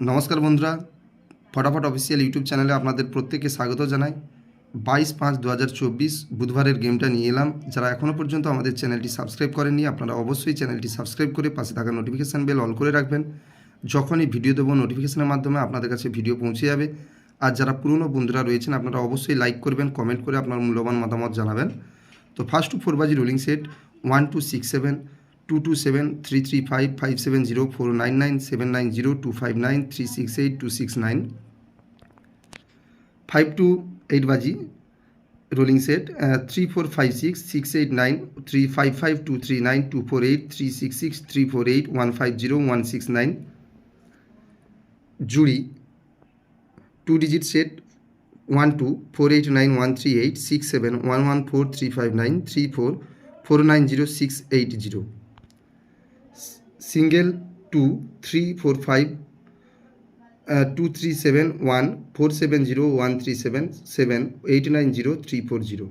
নমস্কার বন্ধুরা, ফটাফট অফিসিয়াল ইউটিউব চ্যানেলে আপনাদের প্রত্যেককে স্বাগত জানাই। 22/5/2024 বুধবারের গেমটা নিয়ে এলাম। যারা এখনও পর্যন্ত আমাদের চ্যানেলটি সাবস্ক্রাইব করেননি, আপনারা অবশ্যই চ্যানেলটি সাবস্ক্রাইব করে পাশে থাকা নোটিফিকেশান বেল অল করে রাখবেন। যখনই ভিডিও দেবো নোটিফিকেশানের মাধ্যমে আপনাদের কাছে ভিডিও পৌঁছে যাবে। আর যারা পুরনো বন্ধুরা রয়েছেন আপনারা অবশ্যই লাইক করবেন, কমেন্ট করে আপনার মূল্যবান মতামত জানাবেন। তো ফার্স্ট টু 4 বাজি রোলিং সেট 1 2 6 7 2 2 7 3 3 5 5 7 0 4 9 9 7 9 0 2 5 9 3 6 8 2 6 9 5 to 8 বাজি রোলিং সেট 3 4 5 6 6 8 9 3 5 5 2 3 9 2 4 8 3 6 6 3 4 8 1 5 0 1 6 9 জুড়ি 2 ডিজিট সেট 1 2 4 8 9 1 3 8 6 7 1 1 4 3 5 9 3 4 4 9 0 6 8 0 সিঙ্গেল 2 3 4 5 2 3 7 1 4 7 0 1 3 7 7 8 9 0 3 4 0